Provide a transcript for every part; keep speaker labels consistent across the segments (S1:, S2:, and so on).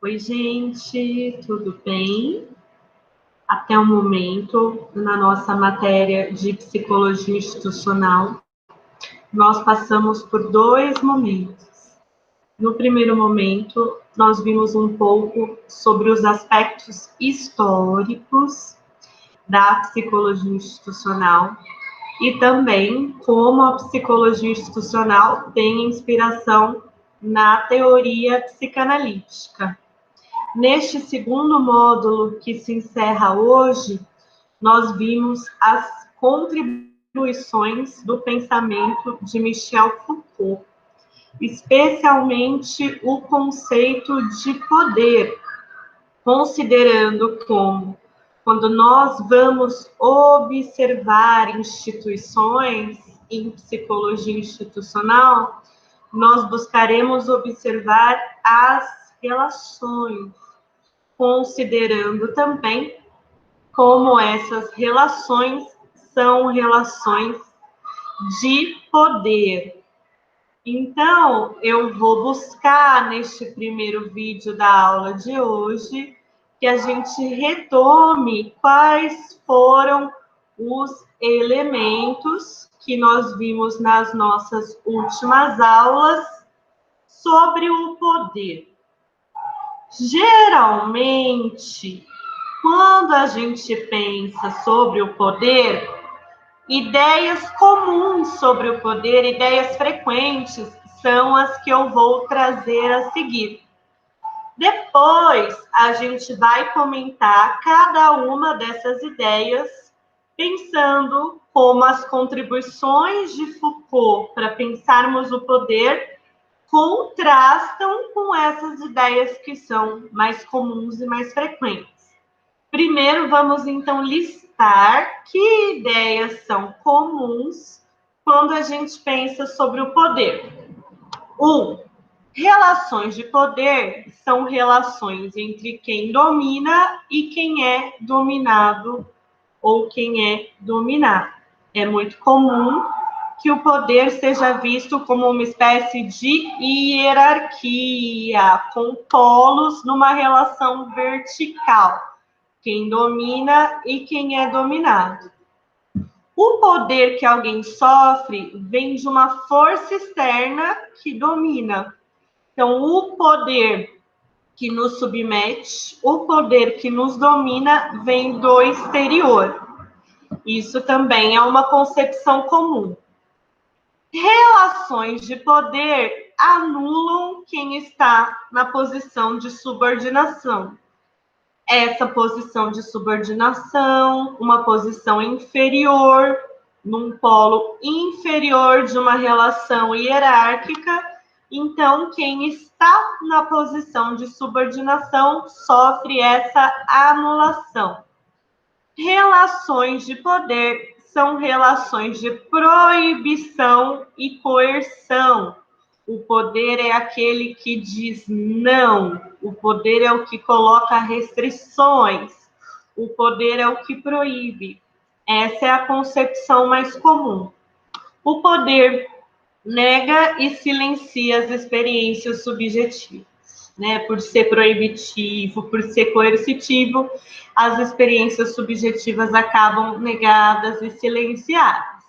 S1: Oi, gente, tudo bem? Até o momento, na nossa matéria de psicologia institucional, nós passamos por dois momentos. No primeiro momento, nós vimos um pouco sobre os aspectos históricos da psicologia institucional e também como a psicologia institucional tem inspiração na teoria psicanalítica. Neste segundo módulo, que se encerra hoje, nós vimos as contribuições do pensamento de Michel Foucault, especialmente o conceito de poder, considerando como, quando nós vamos observar instituições em psicologia institucional, nós buscaremos observar as relações, considerando também como essas relações são relações de poder. Então, eu vou buscar neste primeiro vídeo da aula de hoje que a gente retome quais foram os elementos que nós vimos nas nossas últimas aulas sobre o poder. Geralmente, quando a gente pensa sobre o poder, ideias comuns sobre o poder, ideias frequentes, são as que eu vou trazer a seguir. Depois, a gente vai comentar cada uma dessas ideias, pensando como as contribuições de Foucault para pensarmos o poder contrastam com essas ideias que são mais comuns e mais frequentes. Primeiro, vamos então listar que ideias são comuns quando a gente pensa sobre o poder. 1. Relações de poder são relações entre quem domina e quem é dominado ou quem é dominado. É muito comum que o poder seja visto como uma espécie de hierarquia, com polos numa relação vertical, quem domina e quem é dominado. O poder que alguém sofre vem de uma força externa que domina. Então, o poder que nos submete, o poder que nos domina, vem do exterior. Isso também é uma concepção comum. Relações de poder anulam quem está na posição de subordinação. Essa posição de subordinação, uma posição inferior, num polo inferior de uma relação hierárquica, então quem está na posição de subordinação sofre essa anulação. Relações de poder são relações de proibição e coerção. O poder é aquele que diz não. O poder é o que coloca restrições. O poder é o que proíbe. Essa é a concepção mais comum. O poder nega e silencia as experiências subjetivas. Por ser proibitivo, por ser coercitivo, as experiências subjetivas acabam negadas e silenciadas.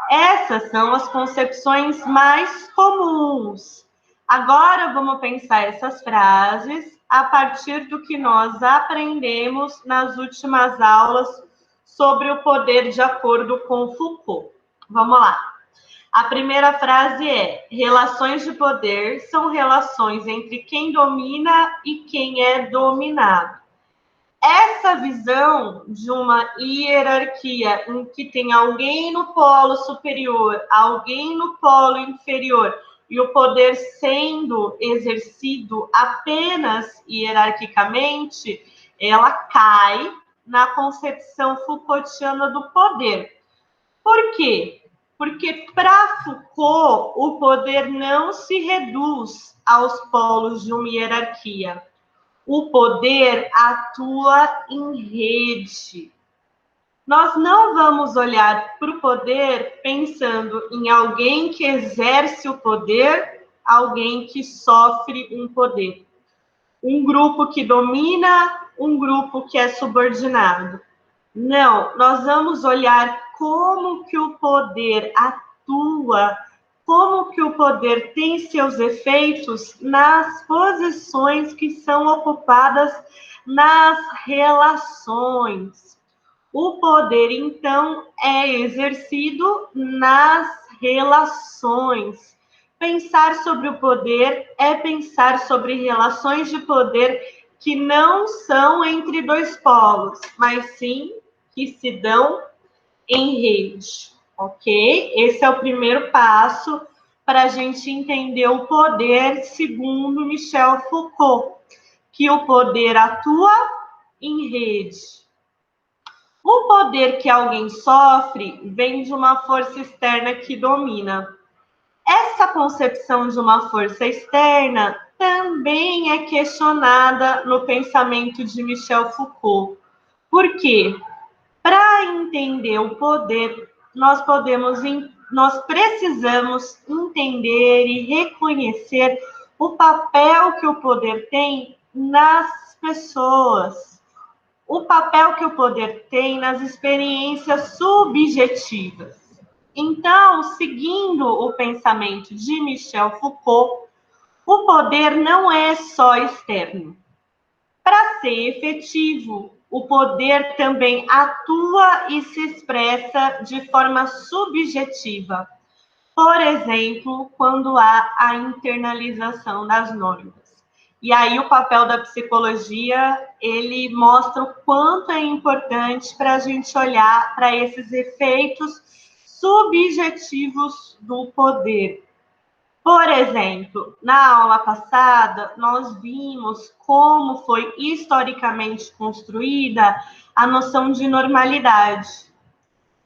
S1: Essas são as concepções mais comuns. Agora vamos pensar essas frases a partir do que nós aprendemos nas últimas aulas sobre o poder de acordo com Foucault. Vamos lá. A primeira frase é: relações de poder são relações entre quem domina e quem é dominado. Essa visão de uma hierarquia em que tem alguém no polo superior, alguém no polo inferior, e o poder sendo exercido apenas hierarquicamente, ela cai na concepção Foucaultiana do poder. Por quê? Porque para Foucault, o poder não se reduz aos polos de uma hierarquia. O poder atua em rede. Nós não vamos olhar para o poder pensando em alguém que exerce o poder, alguém que sofre um poder. um grupo que domina, um grupo que é subordinado. Não, nós vamos olhar como que o poder atua, como que o poder tem seus efeitos nas posições que são ocupadas nas relações. O poder, então, é exercido nas relações. Pensar sobre o poder é pensar sobre relações de poder que não são entre dois polos, mas sim que se dão em rede, ok? Esse é o primeiro passo para a gente entender o poder segundo Michel Foucault, que o poder atua em rede. O poder que alguém sofre vem de uma força externa que domina. Essa concepção de uma força externa também é questionada no pensamento de Michel Foucault. Por quê? Para entender o poder, nós precisamos entender e reconhecer o papel que o poder tem nas pessoas, o papel que o poder tem nas experiências subjetivas. Então, seguindo o pensamento de Michel Foucault, o poder não é só externo. Para ser efetivo, o poder também atua e se expressa de forma subjetiva. Por exemplo, quando há a internalização das normas. E aí o papel da psicologia, ele mostra o quanto é importante para a gente olhar para esses efeitos subjetivos do poder. Por exemplo, na aula passada, nós vimos como foi historicamente construída a noção de normalidade.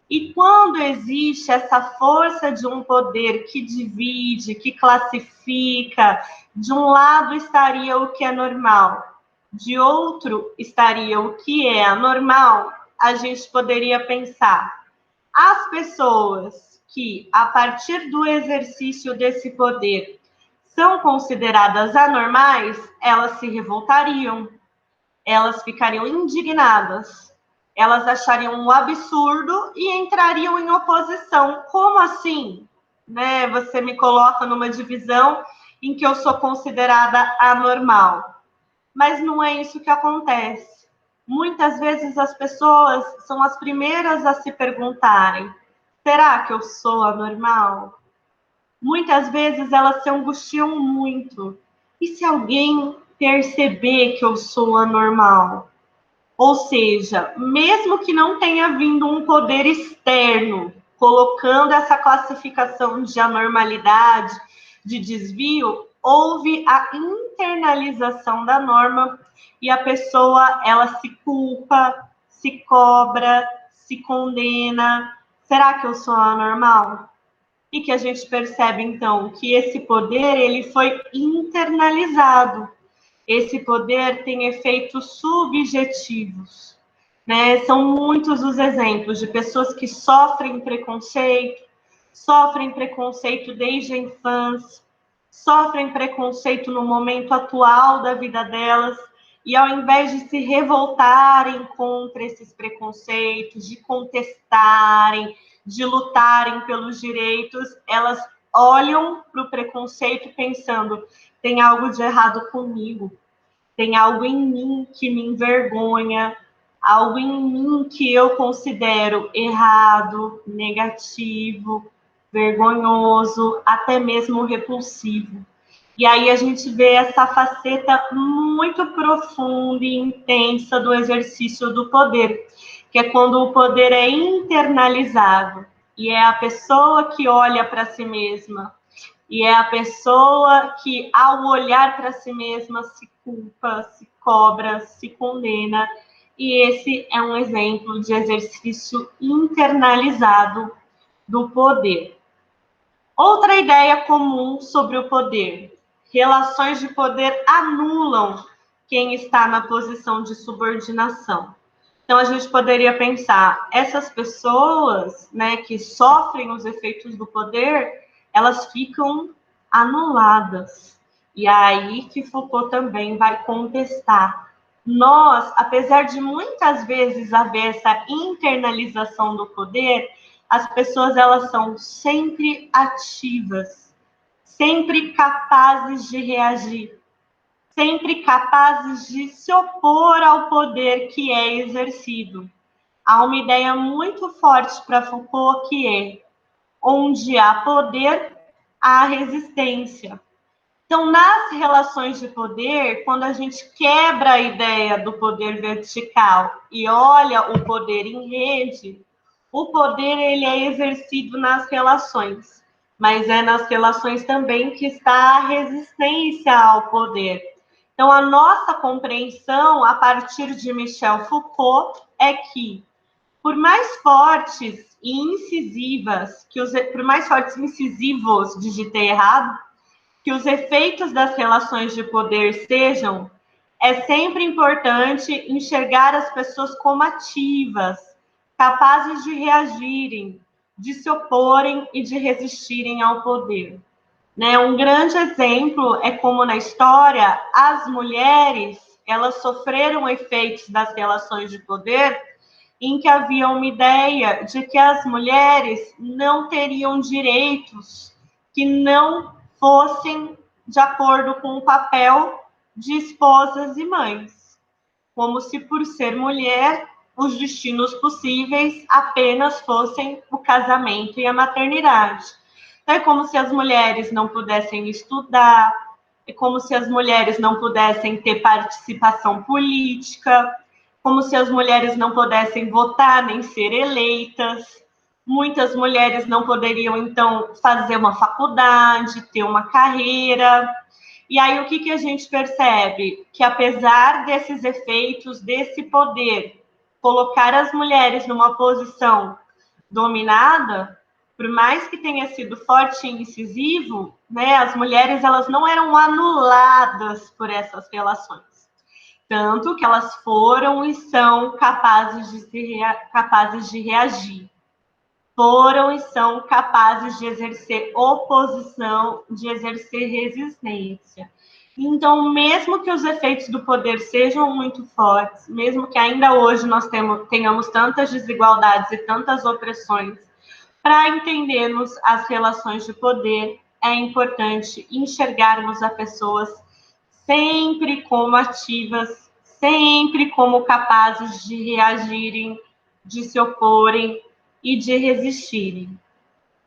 S1: E quando existe essa força de um poder que divide, que classifica, de um lado estaria o que é normal, de outro estaria o que é anormal, a gente poderia pensar: as pessoas que, a partir do exercício desse poder, são consideradas anormais, elas se revoltariam, elas ficariam indignadas, elas achariam um absurdo e entrariam em oposição. Como assim? Né? Você me coloca numa divisão em que eu sou considerada anormal. Mas não é isso que acontece. Muitas vezes as pessoas são as primeiras a se perguntarem: será que eu sou anormal? Muitas vezes elas se angustiam muito. E se alguém perceber que eu sou anormal? Ou seja, mesmo que não tenha vindo um poder externo colocando essa classificação de anormalidade, de desvio, houve a internalização da norma e a pessoa, ela se culpa, se cobra, se condena. Será que eu sou anormal? E que a gente percebe, então, que esse poder, ele foi internalizado. Esse poder tem efeitos subjetivos, né? São muitos os exemplos de pessoas que sofrem preconceito desde a infância, sofrem preconceito no momento atual da vida delas, e ao invés de se revoltarem contra esses preconceitos, de contestarem, de lutarem pelos direitos, elas olham para o preconceito pensando: tem algo de errado comigo, tem algo em mim que me envergonha, algo em mim que eu considero errado, negativo, vergonhoso, até mesmo repulsivo. E aí a gente vê essa faceta muito profunda e intensa do exercício do poder, que é quando o poder é internalizado e é a pessoa que olha para si mesma, e é a pessoa que, ao olhar para si mesma, se culpa, se cobra, se condena. E esse é um exemplo de exercício internalizado do poder. Outra ideia comum sobre o poder: relações de poder anulam quem está na posição de subordinação. Então, a gente poderia pensar, essas pessoas, né, que sofrem os efeitos do poder, elas ficam anuladas. E aí que Foucault também vai contestar. Nós, apesar de muitas vezes haver essa internalização do poder, as pessoas elas são sempre ativas, sempre capazes de reagir, sempre capazes de se opor ao poder que é exercido. Há uma ideia muito forte para Foucault que é: onde há poder, há resistência. Então, nas relações de poder, quando a gente quebra a ideia do poder vertical e olha o poder em rede, o poder ele é exercido nas relações, mas é nas relações também que está a resistência ao poder. Então, a nossa compreensão, a partir de Michel Foucault, é que, por mais fortes e incisivas, por mais fortes e incisivos, digitei errado, que os efeitos das relações de poder sejam, é sempre importante enxergar as pessoas como ativas, capazes de reagirem, de se oporem e de resistirem ao poder. Né? Um grande exemplo é como na história as mulheres elas sofreram efeitos das relações de poder em que havia uma ideia de que as mulheres não teriam direitos que não fossem de acordo com o papel de esposas e mães, como se por ser mulher os destinos possíveis apenas fossem o casamento e a maternidade. É como se as mulheres não pudessem estudar, é como se as mulheres não pudessem ter participação política, como se as mulheres não pudessem votar nem ser eleitas. Muitas mulheres não poderiam, então, fazer uma faculdade, ter uma carreira. E aí, o que a gente percebe? Que, apesar desses efeitos, desse poder, colocar as mulheres numa posição dominada, por mais que tenha sido forte e incisivo, né, as mulheres elas não eram anuladas por essas relações. Tanto que elas foram e são capazes de reagir. Foram e são capazes de exercer oposição, de exercer resistência. Então, mesmo que os efeitos do poder sejam muito fortes, mesmo que ainda hoje nós tenhamos tantas desigualdades e tantas opressões, para entendermos as relações de poder, é importante enxergarmos as pessoas sempre como ativas, sempre como capazes de reagirem, de se oporem e de resistirem.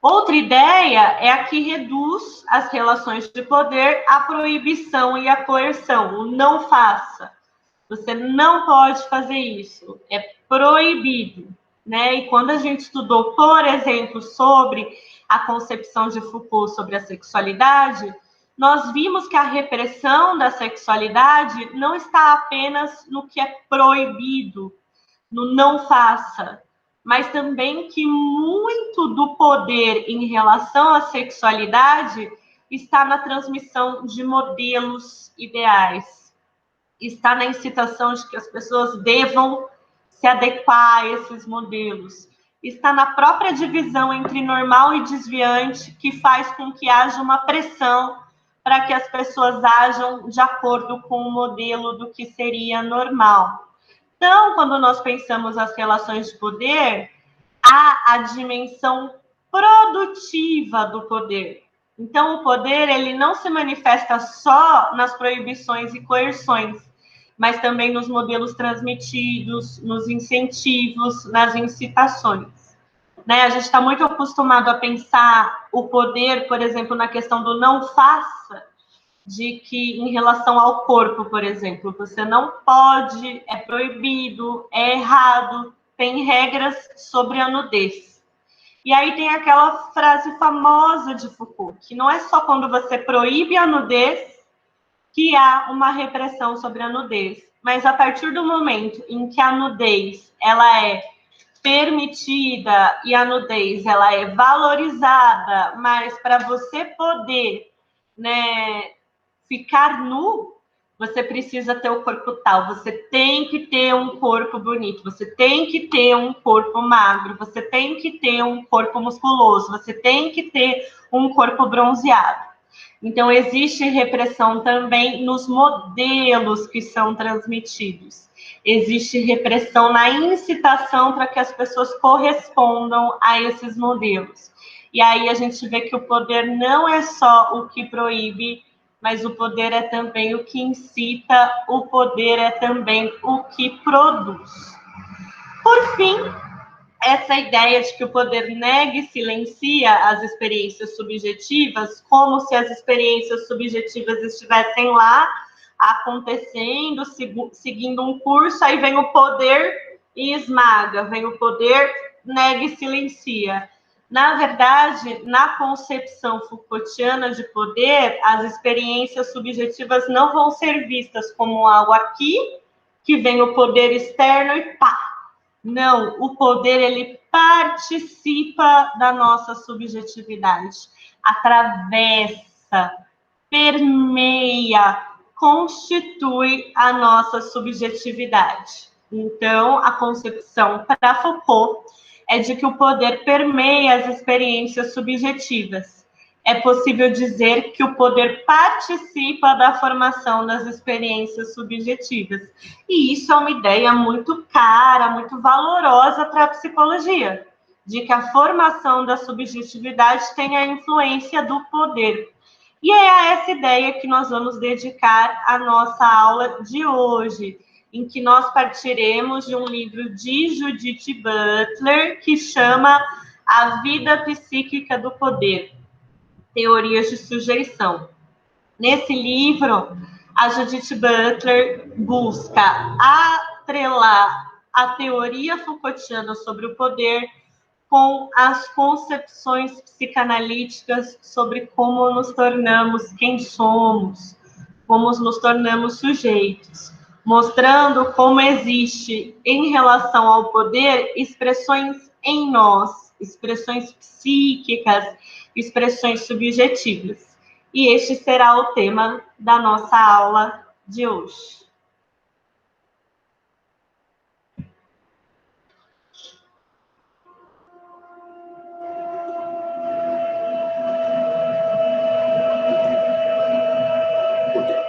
S1: Outra ideia é a que reduz as relações de poder à proibição e à coerção, o não faça. Você não pode fazer isso, é proibido. Né? E quando a gente estudou, por exemplo, sobre a concepção de Foucault sobre a sexualidade, nós vimos que a repressão da sexualidade não está apenas no que é proibido, no não faça, mas também que muito do poder em relação à sexualidade está na transmissão de modelos ideais, está na incitação de que as pessoas devam se adequar a esses modelos, está na própria divisão entre normal e desviante, que faz com que haja uma pressão para que as pessoas ajam de acordo com o modelo do que seria normal. Então, quando nós pensamos as relações de poder, há a dimensão produtiva do poder. Então, o poder ele não se manifesta só nas proibições e coerções, mas também nos modelos transmitidos, nos incentivos, nas incitações. Né? A gente está muito acostumado a pensar o poder, por exemplo, na questão do não faça, de que em relação ao corpo, por exemplo, você não pode, é proibido, é errado, tem regras sobre a nudez. E aí tem aquela frase famosa de Foucault, que não é só quando você proíbe a nudez que há uma repressão sobre a nudez, mas a partir do momento em que a nudez ela é permitida e a nudez ela é valorizada, mas para você poder, né, ficar nu, você precisa ter o corpo tal, você tem que ter um corpo bonito, você tem que ter um corpo magro, você tem que ter um corpo musculoso, você tem que ter um corpo bronzeado. Então, existe repressão também nos modelos que são transmitidos. Existe repressão na incitação para que as pessoas correspondam a esses modelos. E aí a gente vê que o poder não é só o que proíbe, mas o poder é também o que incita, o poder é também o que produz. Por fim, essa ideia de que o poder nega e silencia as experiências subjetivas, como se as experiências subjetivas estivessem lá, acontecendo, seguindo um curso, aí vem o poder e esmaga, vem o poder, nega e silencia. Na verdade, na concepção Foucaultiana de poder, as experiências subjetivas não vão ser vistas como algo aqui, que vem o poder externo e pá. Não, o poder, ele participa da nossa subjetividade, atravessa, permeia, constitui a nossa subjetividade. Então, a concepção para Foucault é de que o poder permeia as experiências subjetivas. É possível dizer que o poder participa da formação das experiências subjetivas. E isso é uma ideia muito cara, muito valorosa para a psicologia, de que a formação da subjetividade tem a influência do poder. E é a essa ideia que nós vamos dedicar a nossa aula de hoje, em que nós partiremos de um livro de Judith Butler, que chama A Vida Psíquica do Poder, Teorias de Sujeição. Nesse livro, a Judith Butler busca atrelar a teoria Foucaultiana sobre o poder com as concepções psicanalíticas sobre como nos tornamos quem somos, como nos tornamos sujeitos, mostrando como existe, em relação ao poder, expressões em nós, expressões psíquicas, expressões subjetivas. E este será o tema da nossa aula de hoje.